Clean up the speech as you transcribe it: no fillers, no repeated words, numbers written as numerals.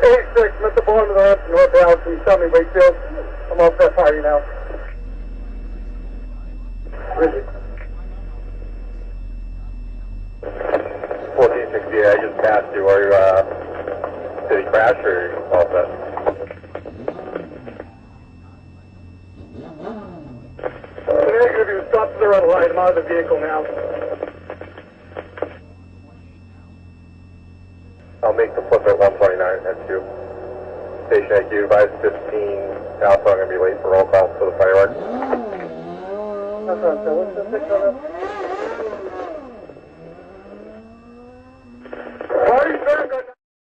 86, Mr. Bond to the left, North Dallas, can you tell me Wakefield? I'm off that party now. Richard. 1460, I just passed you. Are you, did he crash or are you all set? Negative, you stop to the red light. I'm out of the vehicle now. I'll make the flip at 129, that's you. Station IQ, advise 15 Alpha, I'm going to be late for roll call for the fireworks. That's right, so what's the 6 on this?